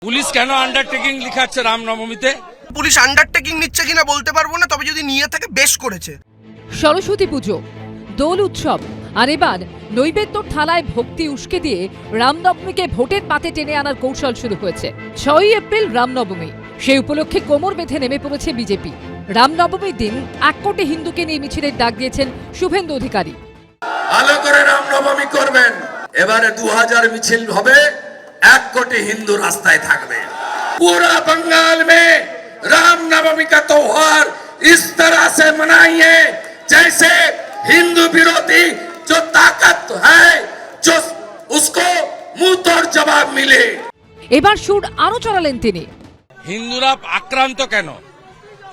Police কেন undertaking লিখাচ্ছে রামনবমীতে? Police undertaking নিচ্ছে কিনা বলতে পারবো না, তবে যদি নিয়ে থাকে বেশ করেছে। সরস্বতী পুজো, দোল উৎসব, আর এবার নৈবেদ্যর থালায় ভক্তি উস্কে দিয়ে রামনবমীকে ভোটের পাতে টেনে আনার কৌশল শুরু হয়েছে। 6ই এপ্রিল রামনবমী, সেই উপলক্ষে কোমর বেঁধে নেমে পড়েছে বিজেপি। রামনবমীর দিন 1 কোটি হিন্দুকে নিয়ে মিছিলের ডাক দিয়েছেন শুভেন্দু অধিকারী। ভালো করে রামনবমী করবেন, এবারে 2000 মিছিল হবে, 1 কোটি হিন্দু রাস্তায় থাকবে। पूरा बंगाल में रामनवमी का त्योहार इस तरह से मनाइए जैसे हिंदू विरोधी जो ताकत है जो उसको मुंह तोड़ जवाब मिले। এবার সুর আরো চড়ালেন তিনি। হিন্দুরা আক্রান্ত কেন?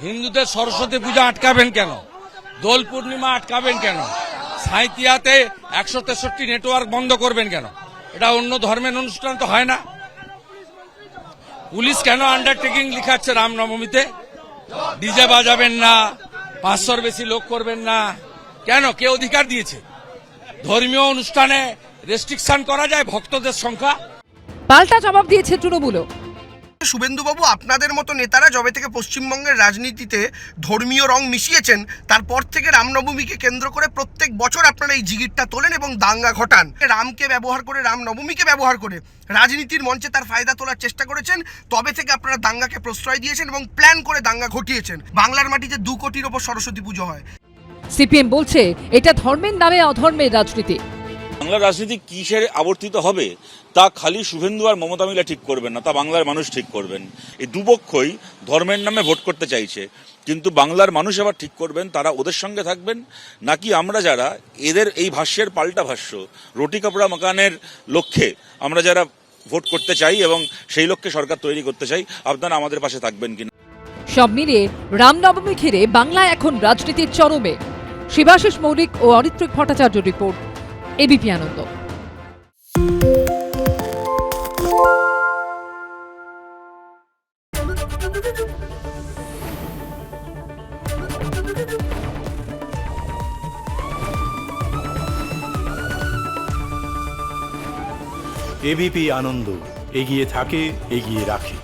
হিন্দুদের সরস্বতী পূজা আটকাবেন কেন? দোল পূর্ণিমা আটকাবেন কেন? সাঁইতিয়াতে 163 নেটওয়ার্ক বন্ধ করবেন কেন? এটা অন্য ধর্মের অনুষ্ঠান তো হয় না। পুলিশ কেন আন্ডারটেকিং লিখাচ্ছে রামনবমীতে? ডিজে বাজাবেন না, 500-র বেশি লোক করবেন না, কেন? কে অধিকার দিয়েছে? ধর্মীয় অনুষ্ঠানে রেস্ট্রিকশন করা যায় ভক্তদের সংখ্যা? পাল্টা জবাব দিয়েছে তৃণমূলও। শুভেন্দুবাবু, আপনাদের মতো নেতারা যবে থেকে পশ্চিমবঙ্গের রাজনীতিতে ধর্মীয় রং মিশিয়েছেন, তারপর থেকে রামনবমীকে কেন্দ্র করে প্রত্যেক বছর আপনারা এই জিগিরটা তোলেন এবং দাঙ্গা ঘটান। রামকে ব্যবহার করে, রামনবমীকে ব্যবহার করে রাজনীতির মঞ্চে তার ফায়দা তোলার চেষ্টা করেছেন। তবে থেকে আপনারা দাঙ্গাকে প্রশ্রয় দিয়েছেন এবং প্ল্যান করে দাঙ্গা ঘটিয়েছেন। বাংলার মাটিতে 2 কোটির ওপর সরস্বতী পুজো হয়। সিপিএম বলছে এটা ধর্মের নামে অধর্মের রাজনীতি। বাংলার রাজনীতি কিসের আবর্তিত হবে তা খালি শুভেন্দু আর মমতা মিলা ঠিক করবেন না, তা বাংলার মানুষ ঠিক করবেন। এই দুপক্ষই ধর্মের নামে ভোট করতে চাইছে, কিন্তু বাংলার মানুষ আবার ঠিক করবেন তারা ওদের সঙ্গে থাকবেন নাকি আমরা যারা এদের এই ভাষ্যের পাল্টা ভাষ্য রুটি কাপড়া মাকানের লক্ষ্যে আমরা যারা ভোট করতে চাই এবং সেই লক্ষ্যে সরকার তৈরি করতে চাই, আপনারা আমাদের পাশে থাকবেন কিনা। সব মিলিয়ে রামনবমী ঘিরে বাংলায় এখন রাজনীতির চরমে। শিবাশিস মৌলিক ও অরিত্রিক ভট্টাচার্য রিপোর্ট, এবিপি আনন্দ। এবিপি আনন্দ, এগিয়ে থাকে, এগিয়ে রাখে।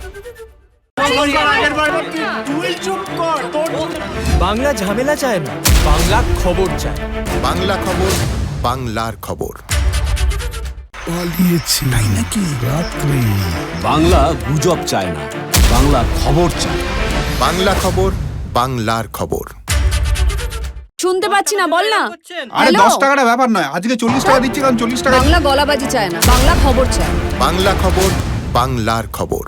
বাংলা ঝামেলা চায় না, বাংলা খবর চায়। বাংলা খবর, বাংলার খবর। পালিয়েছি তাই নাকি? রাত্রি বাংলা গুজব চায় না, বাংলা খবর চায়। বাংলা খবর, বাংলার খবর। শুনতে পাচ্ছি না, বল না। আরে 10 টাকাটা ব্যাপার নয়, আজকে 40 টাকা দিচ্ছি, কারণ 40 টাকা। বাংলা গলাবাজি চায় না, বাংলা খবর চায়। বাংলা খবর, বাংলার খবর।